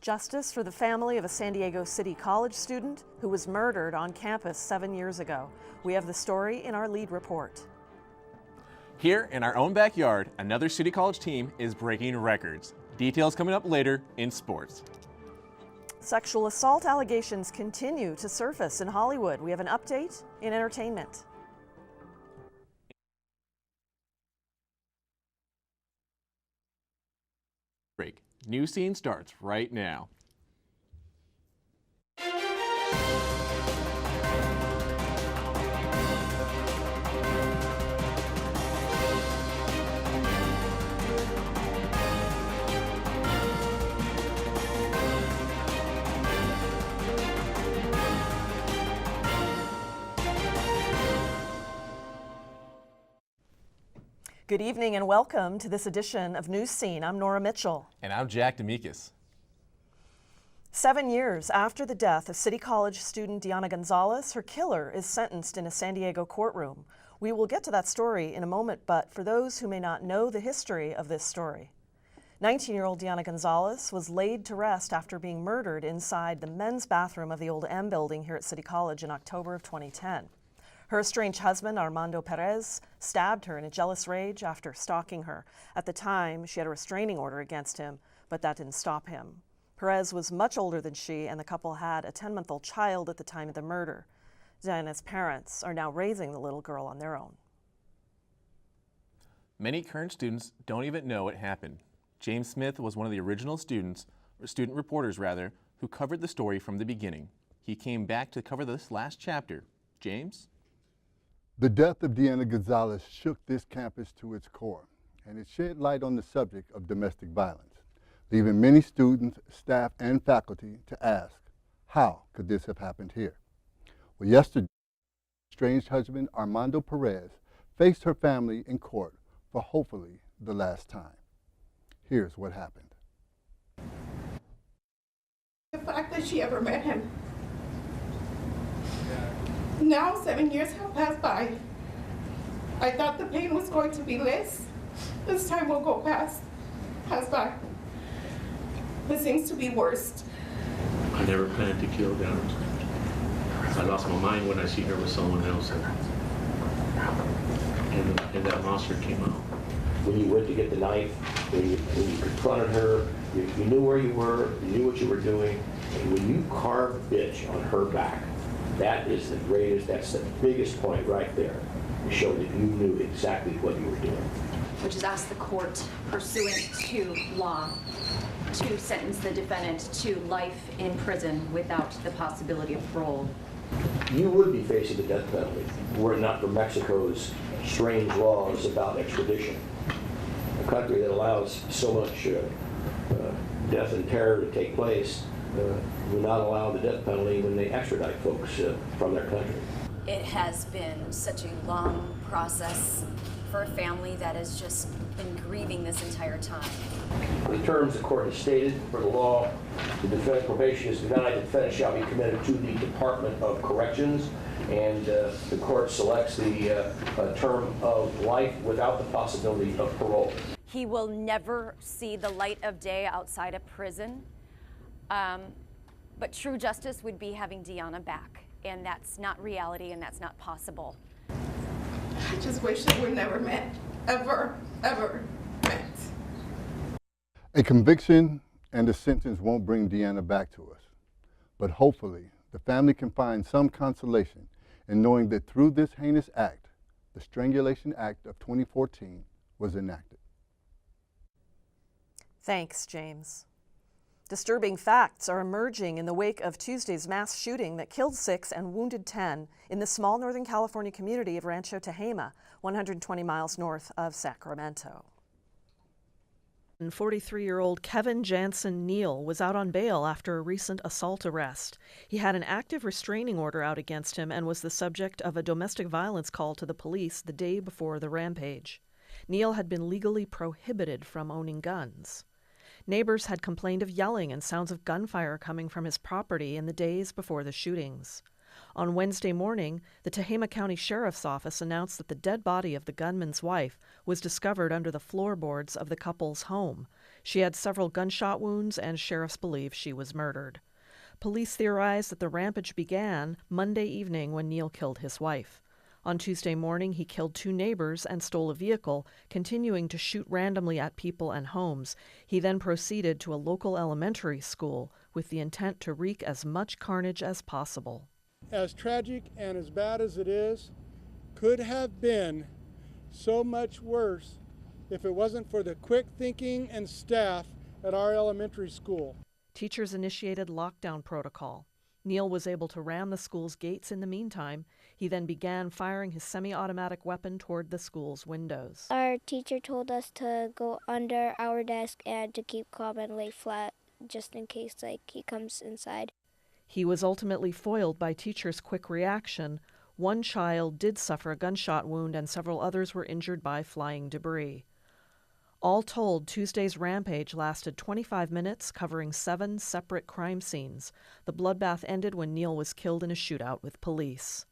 Justice for the family of a San Diego City College student who was murdered on campus 7 years ago. We have the story in our lead report. Here in our own backyard, another City College team is breaking records. Details coming up later in sports. Sexual assault allegations continue to surface in Hollywood. We have an update in entertainment. Break. Newscene starts right now. Good evening and welcome to this edition of Newscene. I'm Nora Mitchell. And I'm Jack D'Amicis. 7 years after the death of City College student Diana Gonzalez, her killer is sentenced in a San Diego courtroom. We will get to that story in a moment, but for those who may not know the history of this story, 19-year-old Diana Gonzalez was laid to rest after being murdered inside the men's bathroom of the old M building here at City College in October of 2010. Her estranged husband, Armando Perez, stabbed her in a jealous rage after stalking her. At the time, she had a restraining order against him, but that didn't stop him. Perez was much older than she, and the couple had a 10-month-old child at the time of the murder. Diana's parents are now raising the little girl on their own. Many current students don't even know what happened. James Smith was one of the original student reporters, who covered the story from the beginning. He came back to cover this last chapter. James? The death of Diana Gonzalez shook this campus to its core, and it shed light on the subject of domestic violence, leaving many students, staff, and faculty to ask, how could this have happened here? Well, yesterday, estranged husband Armando Perez faced her family in court for hopefully the last time. Here's what happened. The fact that she ever met him. Now 7 years have passed by. I thought the pain was going to be less. This time will go pass by. It seems to be worse. I never planned to kill them. I lost my mind when I see her with someone else, and that monster came out. When you went to get the knife, when you confronted her, you knew where you were, you knew what you were doing, and when you carved bitch on her back, that is the greatest, that's the biggest point right there, to show that you knew exactly what you were doing. Which is ask the court, pursuant to law, to sentence the defendant to life in prison without the possibility of parole. You would be facing the death penalty were it not for Mexico's strange laws about extradition. A country that allows so much death and terror to take place will not allow the death penalty when they extradite folks from their country. It has been such a long process for a family that has just been grieving this entire time. The terms the court has stated for the law, the defendant probation is denied, the defendant shall be committed to the Department of Corrections, and the court selects the term of life without the possibility of parole. He will never see the light of day outside a prison. But true justice would be having Diana back, and that's not reality, and that's not possible. I just wish that we never met, ever met. A conviction and a sentence won't bring Diana back to us, but hopefully the family can find some consolation in knowing that through this heinous act, the Strangulation Act of 2014 was enacted. Thanks, James. Disturbing facts are emerging in the wake of Tuesday's mass shooting that killed 6 and wounded 10 in the small Northern California community of Rancho Tehama, 120 miles north of Sacramento. 43-year-old Kevin Jansen Neal was out on bail after a recent assault arrest. He had an active restraining order out against him and was the subject of a domestic violence call to the police the day before the rampage. Neal had been legally prohibited from owning guns. Neighbors had complained of yelling and sounds of gunfire coming from his property in the days before the shootings. On Wednesday morning, the Tehama County Sheriff's Office announced that the dead body of the gunman's wife was discovered under the floorboards of the couple's home. She had several gunshot wounds, and sheriffs believe she was murdered. Police theorize that the rampage began Monday evening when Neal killed his wife. On Tuesday morning, he killed 2 neighbors and stole a vehicle, continuing to shoot randomly at people and homes. He then proceeded to a local elementary school with the intent to wreak as much carnage as possible. As tragic and as bad as it is, could have been so much worse if it wasn't for the quick thinking and staff at our elementary school. Teachers initiated lockdown protocol. Neal was able to ram the school's gates in the meantime. He then began firing his semi-automatic weapon toward the school's windows. Our teacher told us to go under our desk and to keep calm and lay flat just in case he comes inside. He was ultimately foiled by teachers' quick reaction. One child did suffer a gunshot wound and several others were injured by flying debris. All told, Tuesday's rampage lasted 25 minutes, covering 7 separate crime scenes. The bloodbath ended when Neal was killed in a shootout with police.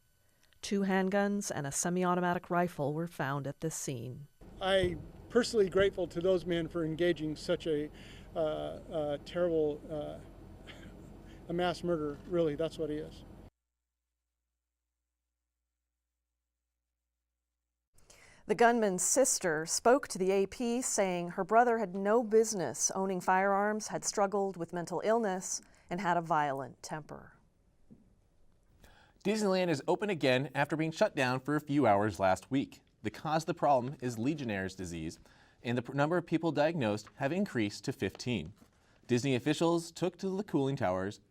2 handguns and a semi-automatic rifle were found at the scene. I'm personally grateful to those men for engaging such a terrible a mass murder. Really, that's what he is. The gunman's sister spoke to the AP, saying her brother had no business owning firearms, had struggled with mental illness, and had a violent temper. Disneyland is open again after being shut down for a few hours last week. The cause of the problem is Legionnaire's disease, and the number of people diagnosed have increased to 15. Disney officials took the cooling towers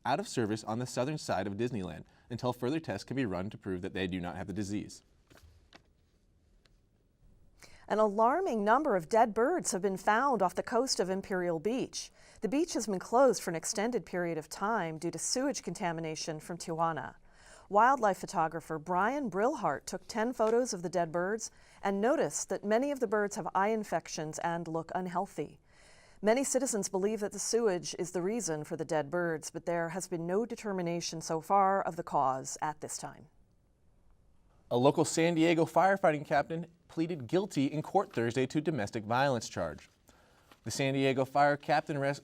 out of service on the southern side of Disneyland until further tests can be run to prove that they do not have the disease. An alarming number of dead birds have been found off the coast of Imperial Beach. The beach has been closed for an extended period of time due to sewage contamination from Tijuana. Wildlife photographer Brian Brillhart took 10 photos of the dead birds and noticed that many of the birds have eye infections and look unhealthy. Many citizens believe that the sewage is the reason for the dead birds, but there has been no determination so far of the cause at this time. A local San Diego firefighting captain pleaded guilty in court Thursday to domestic violence charge. The San Diego Fire Captain Rescue,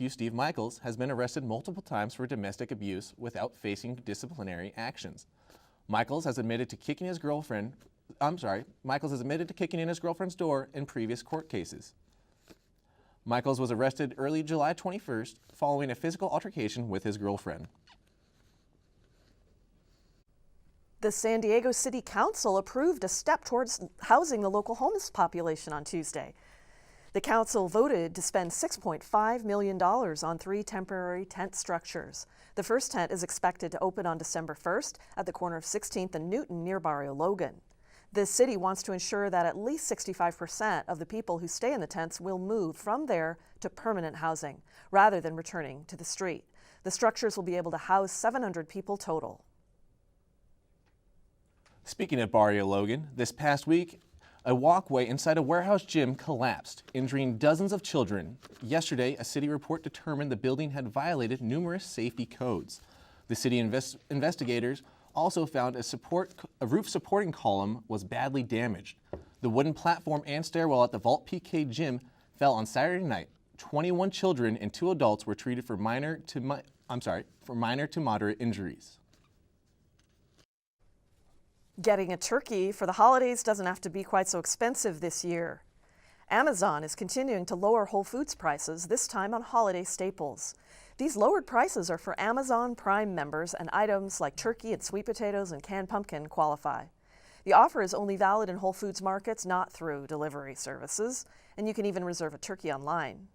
Steve Michaels, has been arrested multiple times for domestic abuse without facing disciplinary actions. Michaels has admitted to kicking in his girlfriend's door in previous court cases. Michaels was arrested early July 21st following a physical altercation with his girlfriend. The San Diego City Council approved a step towards housing the local homeless population on Tuesday. The council voted to spend $6.5 million on 3 temporary tent structures. The first tent is expected to open on December 1st at the corner of 16th and Newton near Barrio Logan. The city wants to ensure that at least 65% of the people who stay in the tents will move from there to permanent housing, rather than returning to the street. The structures will be able to house 700 people total. Speaking of Barrio Logan, this past week, a walkway inside a warehouse gym collapsed, injuring dozens of children. Yesterday, a city report determined the building had violated numerous safety codes. The city investigators also found a roof supporting column was badly damaged. The wooden platform and stairwell at the Vault PK gym fell on Saturday night. 21 children and 2 adults were treated for minor to moderate injuries. Getting a turkey for the holidays doesn't have to be quite so expensive this year. Amazon is continuing to lower Whole Foods prices, this time on holiday staples. These lowered prices are for Amazon Prime members, and items like turkey and sweet potatoes and canned pumpkin qualify. The offer is only valid in Whole Foods markets, not through delivery services, and you can even reserve a turkey online.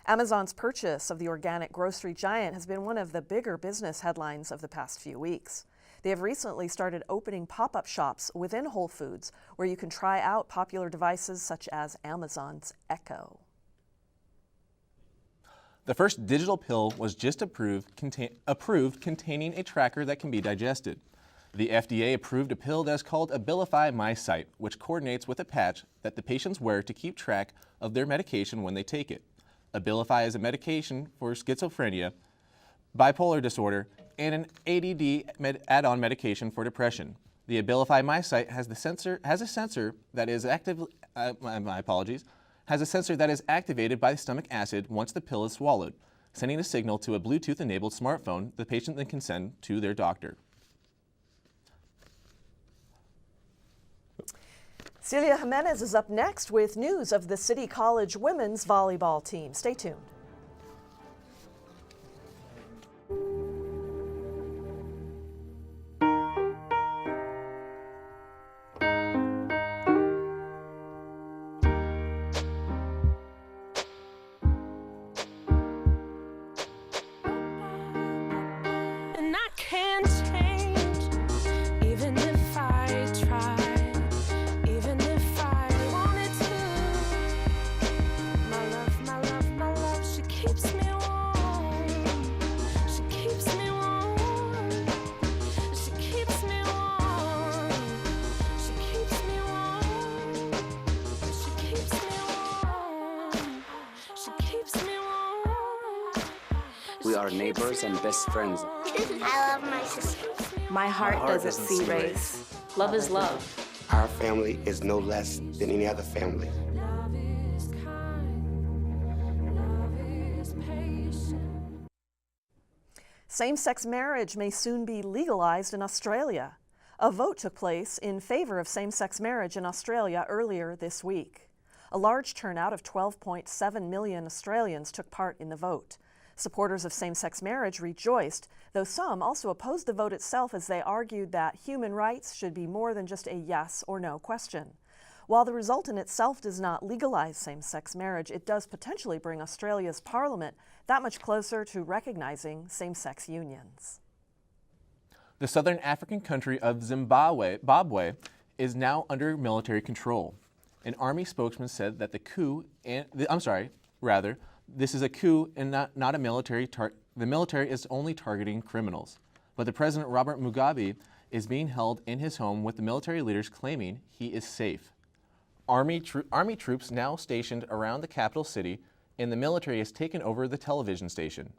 Amazon's purchase of the organic grocery giant has been one of the bigger business headlines of the past few weeks. They have recently started opening pop-up shops within Whole Foods where you can try out popular devices such as Amazon's Echo. The first digital pill was just approved containing a tracker that can be digested. The FDA approved a pill that is called Abilify MySight, which coordinates with a patch that the patients wear to keep track of their medication when they take it. Abilify is a medication for schizophrenia, bipolar disorder, and an ADD add-on medication for depression. The Abilify My site has a sensor that is has a sensor that is activated by stomach acid once the pill is swallowed, sending a signal to a Bluetooth-enabled smartphone the patient then can send to their doctor. Celia Jimenez is up next with news of the City College women's volleyball team. Stay tuned. We are neighbors and best friends. I love my sister. My heart doesn't see race. Love is love. Our family is no less than any other family. Same-sex marriage may soon be legalized in Australia. A vote took place in favor of same-sex marriage in Australia earlier this week. A large turnout of 12.7 million Australians took part in the vote. Supporters of same-sex marriage rejoiced, though some also opposed the vote itself as they argued that human rights should be more than just a yes or no question. While the result in itself does not legalize same-sex marriage, it does potentially bring Australia's parliament that much closer to recognizing same-sex unions. The southern African country of Zimbabwe is now under military control. An army spokesman said that this is a coup and not a military the military is only targeting criminals. But the President Robert Mugabe is being held in his home with the military leaders claiming he is safe. Army troops now stationed around the capital city, and the military has taken over the television station.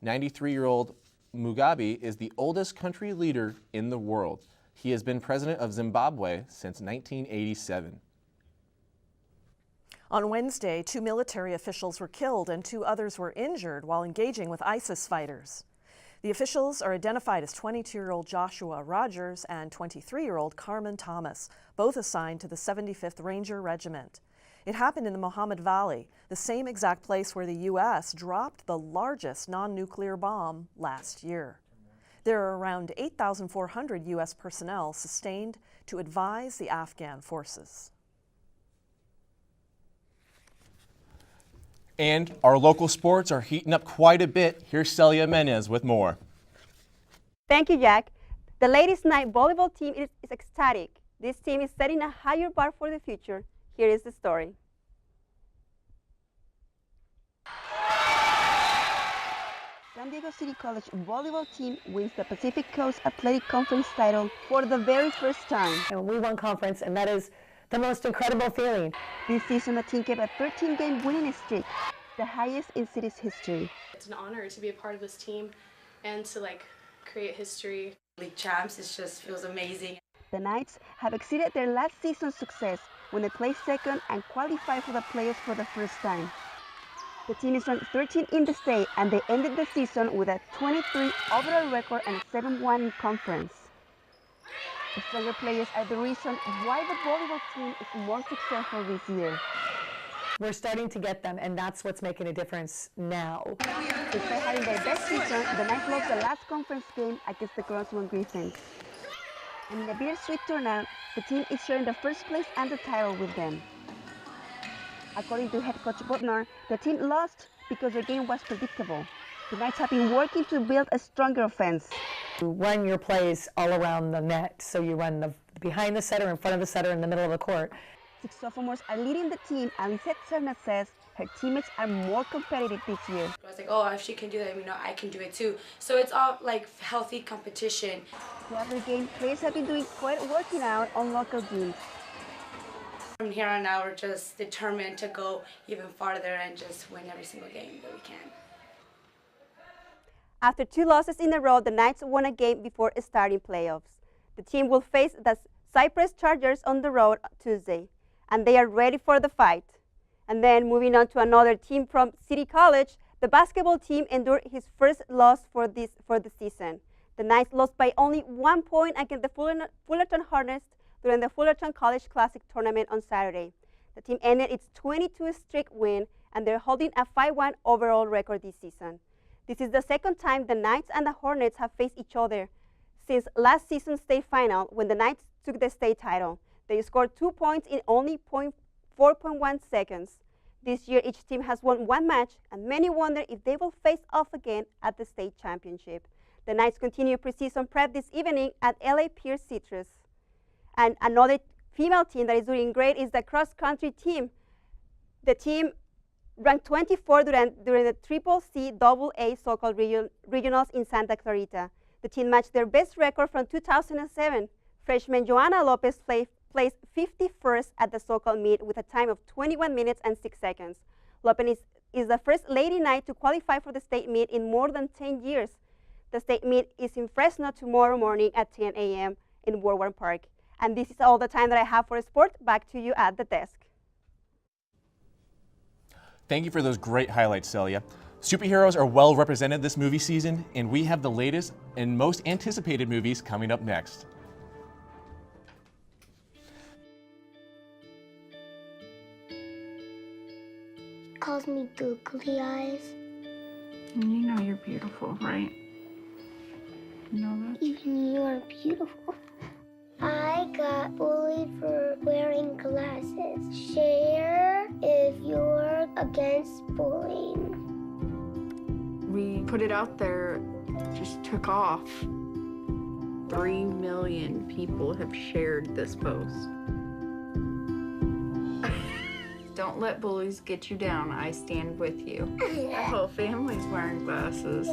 93-year-old Mugabe is the oldest country leader in the world. He has been president of Zimbabwe since 1987. On Wednesday, 2 military officials were killed and 2 others were injured while engaging with ISIS fighters. The officials are identified as 22-year-old Joshua Rogers and 23-year-old Carmen Thomas, both assigned to the 75th Ranger Regiment. It happened in the Mohammed Valley, the same exact place where the U.S. dropped the largest non-nuclear bomb last year. There are around 8,400 U.S. personnel sustained to advise the Afghan forces. And our local sports are heating up quite a bit. Here's Celia Jimenez with more. Thank you, Jack. The ladies' night volleyball team is ecstatic. This team is setting a higher bar for the future. Here is the story. San Diego City College volleyball team wins the Pacific Coast Athletic Conference title for the very first time. And we won conference, and that is the most incredible feeling. This season, the team kept a 13-game winning streak, the highest in city's history. It's an honor to be a part of this team and to create history. League champs, it just feels amazing. The Knights have exceeded their last season's success when they placed second and qualified for the playoffs for the first time. The team is ranked 13th in the state, and they ended the season with a 23 overall record and 7-1 in conference. The stronger players are the reason why the volleyball team is more successful this year. We're starting to get them, and that's what's making a difference now. Despite having their best season, the Knights lost the last conference game against the Grossman Griffins. And in a bittersweet turnout, the team is sharing the first place and the title with them. According to head coach Bodnar, the team lost because their game was predictable. The Knights have been working to build a stronger offense. You run your plays all around the net, so you run the behind the setter, in front of the setter, in the middle of the court. 6 sophomores are leading the team, and Lisette Serna says her teammates are more competitive this year. I was like, oh, if she can do that, I can do it too. So it's all healthy competition. Throughout the game, players have been doing quite working out on local games. From here on out, we're just determined to go even farther and just win every single game that we can. After 2 losses in a row, the Knights won a game before starting playoffs. The team will face the Cypress Chargers on the road Tuesday, and they are ready for the fight. And then moving on to another team from City College, the basketball team endured his first loss for the season. The Knights lost by only 1 point against the Fullerton Hornets during the Fullerton College Classic tournament on Saturday. The team ended its 22 streak win, and they're holding a 5-1 overall record this season. This is the second time the Knights and the Hornets have faced each other since last season's state final when the Knights took the state title. They scored 2 points in only 4.1 seconds. This year, each team has won one match, and many wonder if they will face off again at the state championship. The Knights continue preseason prep this evening at LA Pierce Citrus. And another female team that is doing great is the cross-country team. The team ranked 24 during the Triple C AA so-called regionals in Santa Clarita. The team matched their best record from 2007. Freshman Joanna Lopez placed 51st at the so-called meet with a time of 21 minutes and 6 seconds. Lopez is the first Lady Knight to qualify for the state meet in more than 10 years. The state meet is in Fresno tomorrow morning at 10 a.m. in Woodward Park. And this is all the time that I have for sport. Back to you at the desk. Thank you for those great highlights, Celia. Superheroes are well represented this movie season, and we have the latest and most anticipated movies coming up next. Calls me googly eyes. You know you're beautiful, right? You know that? Even you're beautiful. I got bullied for wearing glasses. Share if you're against bullying. We put it out there, just took off. 3 million people have shared this post. Don't let bullies get you down. I stand with you. The whole family's wearing glasses.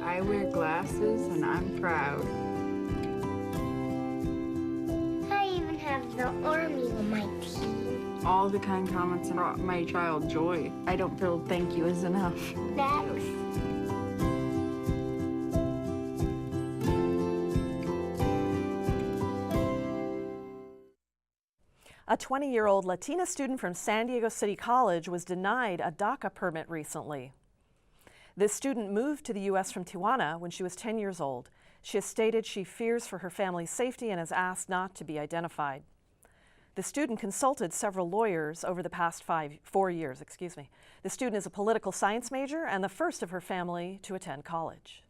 I wear glasses and I'm proud. I even have the army on my team. All the kind comments brought my child joy. I don't feel thank you is enough. Thanks. A 20-year-old Latina student from San Diego City College was denied a DACA permit recently. This student moved to the U.S. from Tijuana when she was 10 years old. She has stated she fears for her family's safety and has asked not to be identified. The student consulted several lawyers over the past 4 years. The student is a political science major and the first of her family to attend college.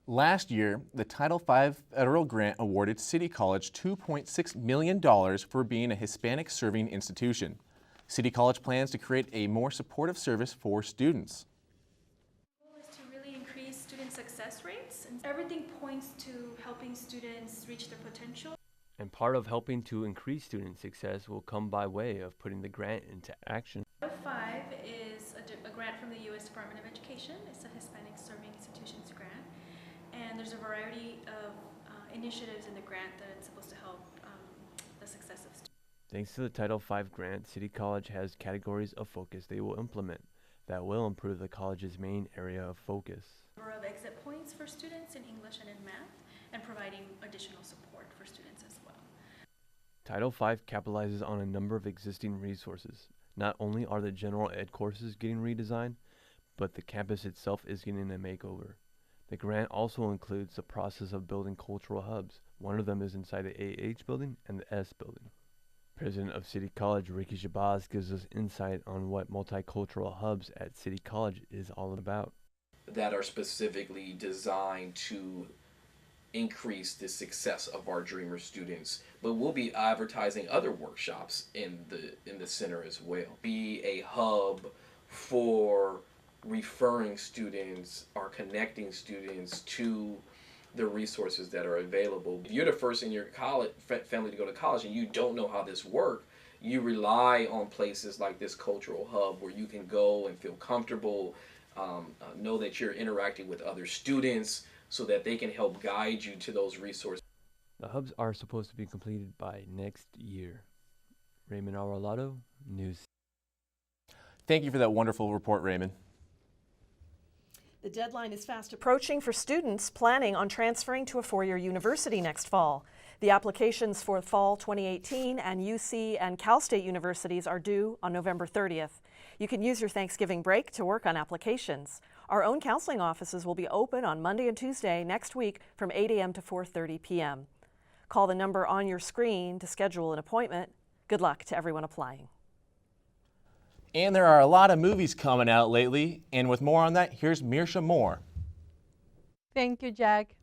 Last year, the Title V federal grant awarded City College $2.6 million for being a Hispanic-serving institution. City College plans to create a more supportive service for students. The goal is to really increase student success rates, and everything points to helping students reach their potential. And part of helping to increase student success will come by way of putting the grant into action. Title V is a grant from the U.S. Department of Education. It's a Hispanic-serving institutions grant. And there's a variety of initiatives in the grant that it's supposed to help the success of students. Thanks to the Title V grant, City College has categories of focus they will implement that will improve the college's main area of focus. Number of exit points for students in English and in math, and providing additional support for students as well. Title V capitalizes on a number of existing resources. Not only are the general ed courses getting redesigned, but the campus itself is getting a makeover. The grant also includes the process of building cultural hubs. One of them is inside the AH building and the S building. President of City College, Ricky Jabaz, gives us insight on what multicultural hubs at City College is all about. That are specifically designed to increase the success of our Dreamer students, but we'll be advertising other workshops in the center as well. Be a hub for referring students or connecting students to the resources that are available. If you're the first in your college family to go to college and you don't know how this works, you rely on places like this cultural hub where you can go and feel comfortable, know that you're interacting with other students so that they can help guide you to those resources. The hubs are supposed to be completed by next year. Raymond Arolado, News. Thank you for that wonderful report, Raymond. The deadline is fast approaching for students planning on transferring to a four-year university next fall. The applications for fall 2018 and UC and Cal State universities are due on November 30th. You can use your Thanksgiving break to work on applications. Our own counseling offices will be open on Monday and Tuesday next week from 8 a.m. to 4:30 p.m. Call the number on your screen to schedule an appointment. Good luck to everyone applying. And there are a lot of movies coming out lately, and with more on that, here's Mirsha Moore. Thank you, Jack.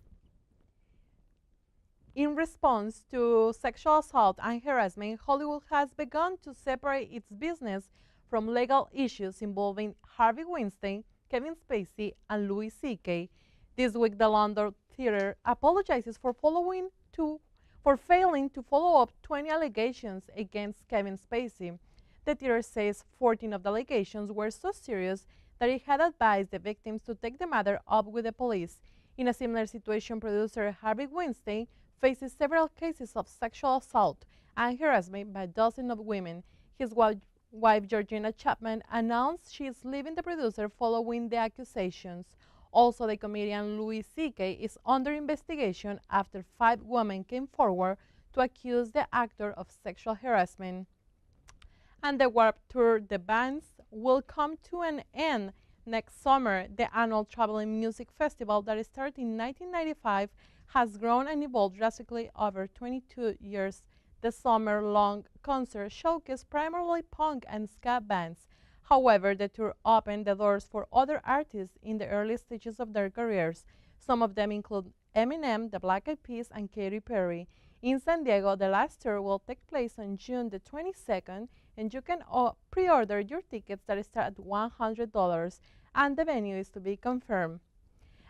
In response to sexual assault and harassment, Hollywood has begun to separate its business from legal issues involving Harvey Weinstein, Kevin Spacey, and Louis C.K. This week, the London Theatre apologizes for failing to follow up 20 allegations against Kevin Spacey. The theater says 14 of the allegations were so serious that it had advised the victims to take the matter up with the police. In a similar situation, producer Harvey Weinstein faces several cases of sexual assault and harassment by dozens of women. His wife Georgina Chapman announced she is leaving the producer following the accusations. Also, the comedian Louis C.K. is under investigation after 5 women came forward to accuse the actor of sexual harassment. And the Warped Tour, The Bands, will come to an end next summer. The annual traveling music festival that started in 1995 has grown and evolved drastically over 22 years. The summer-long concert showcased primarily punk and ska bands. However, the tour opened the doors for other artists in the early stages of their careers. Some of them include Eminem, the Black Eyed Peas, and Katy Perry. In San Diego, the last tour will take place on June the 22nd, and you can pre-order your tickets that start at $100, and the venue is to be confirmed.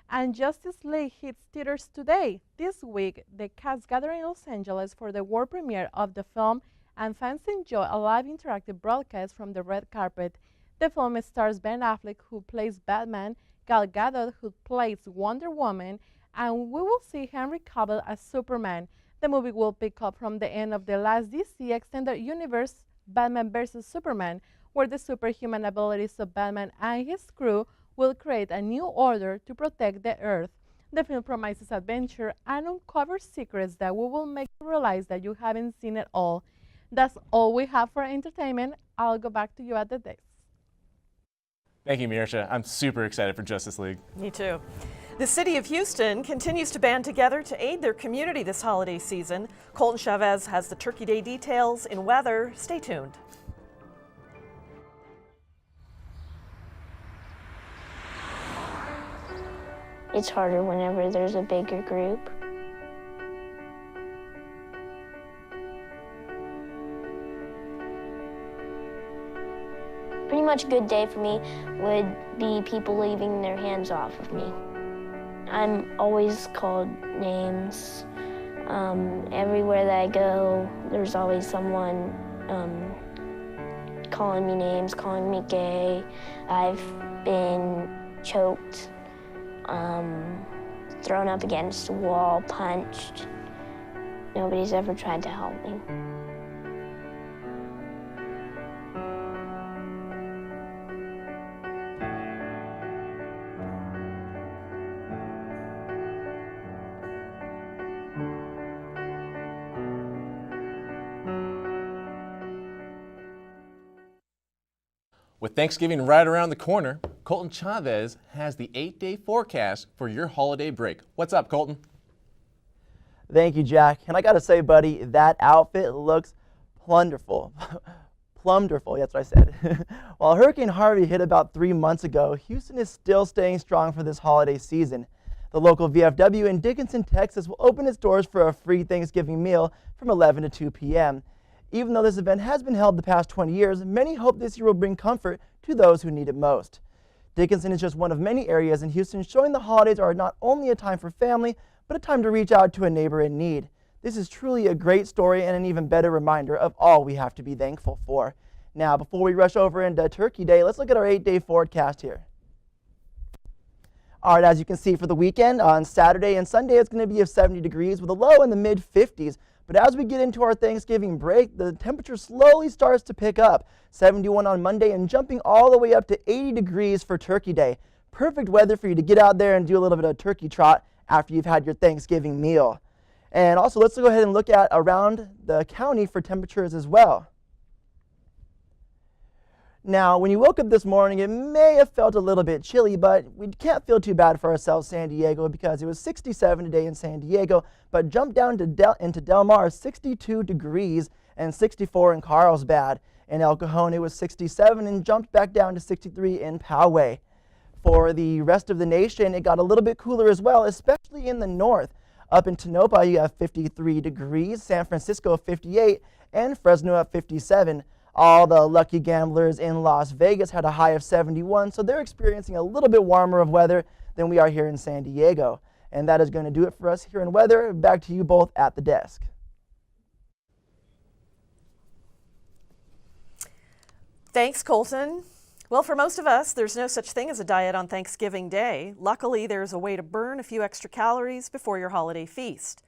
And Justice League hits theaters today. This week, the cast gathered in Los Angeles for the world premiere of the film, and fans enjoy a live interactive broadcast from the red carpet. The film stars Ben Affleck, who plays Batman, Gal Gadot, who plays Wonder Woman, and we will see Henry Cavill as Superman. The movie will pick up from the end of the last DC extended universe, Batman vs. Superman, where the superhuman abilities of Batman and his crew will create a new order to protect the Earth. The film promises adventure and uncovers secrets that will make you realize that you haven't seen it all. That's all we have for entertainment. I'll go back to you at the desk. Thank you, Mirsha. I'm super excited for Justice League. Me too. The city of Houston continues to band together to aid their community this holiday season. Colton Chavez has the Turkey Day details. In weather, stay tuned. It's harder whenever there's a bigger group. Pretty much a good day for me would be people leaving their hands off of me. I'm always called names. Everywhere that I go, there's always someone calling me names, calling me gay. I've been choked, thrown up against a wall, punched. Nobody's ever tried to help me. With Thanksgiving right around the corner, Colton Chavez has the 8-day forecast for your holiday break. What's up, Colton? Thank you, Jack. And I gotta say, buddy, that outfit looks plunderful. Plumderful, that's what I said. While Hurricane Harvey hit about 3 months ago, Houston is still staying strong for this holiday season. The local VFW in Dickinson, Texas will open its doors for a free Thanksgiving meal from 11 to 2 p.m. Even though this event has been held the past 20 years, many hope this year will bring comfort to those who need it most. Dickinson is just one of many areas in Houston showing the holidays are not only a time for family, but a time to reach out to a neighbor in need. This is truly a great story and an even better reminder of all we have to be thankful for. Now, before we rush over into Turkey Day, let's look at our 8-day forecast here. All right, as you can see for the weekend, on Saturday and Sunday, it's going to be of 70 degrees with a low in the mid-50s. But as we get into our Thanksgiving break, the temperature slowly starts to pick up. 71 on Monday and jumping all the way up to 80 degrees for Turkey Day. perfect weather for you to get out there and do a little bit of turkey trot after you've had your Thanksgiving meal. And also, let's go ahead and look at around the county for temperatures as well. Now, when you woke up this morning, it may have felt a little bit chilly, but we can't feel too bad for ourselves, San Diego, because it was 67 today in San Diego, but jumped down to into Del Mar, 62 degrees, and 64 in Carlsbad. In El Cajon, it was 67 and jumped back down to 63 in Poway. For the rest of the nation, it got a little bit cooler as well, especially in the north. Up in Tonopah, you have 53 degrees, San Francisco 58, and Fresno at 57. All the lucky gamblers in Las Vegas had a high of 71, so they're experiencing a little bit warmer of weather than we are here in San Diego. And that is going to do it for us here in weather. Back to you both at the desk. Thanks, Colton. Well, for most of us, there's no such thing as a diet on Thanksgiving Day. Luckily, there's a way to burn a few extra calories before your holiday feast.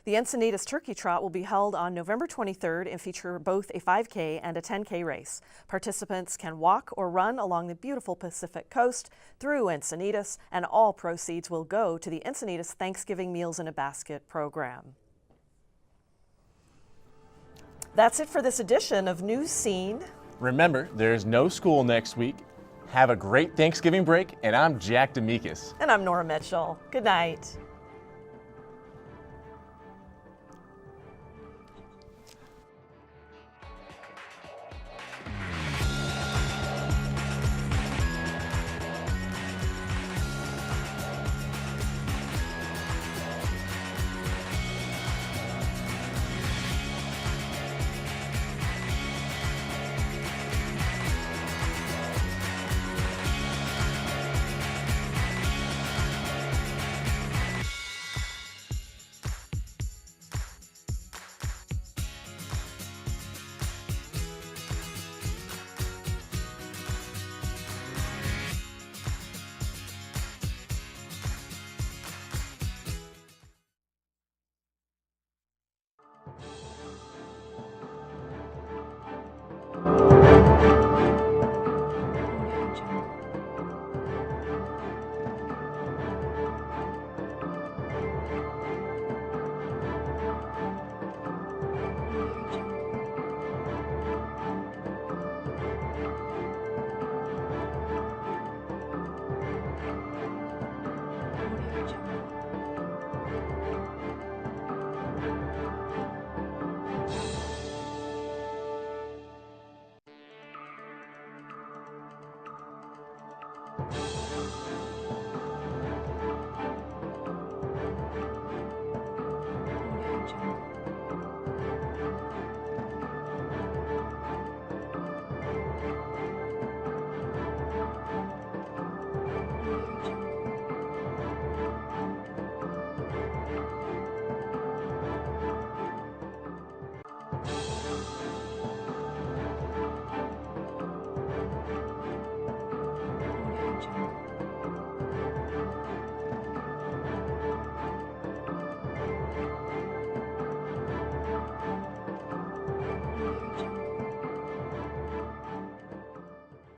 The Encinitas Turkey Trot will be held on November 23rd and feature both a 5K and a 10K race. Participants can walk or run along the beautiful Pacific coast through Encinitas, and all proceeds will go to the Encinitas Thanksgiving Meals in a Basket program. That's it for this edition of Newscene. Remember, there's no school next week. Have a great Thanksgiving break, and I'm Jack D'Amicis. And I'm Nora Mitchell. Good night.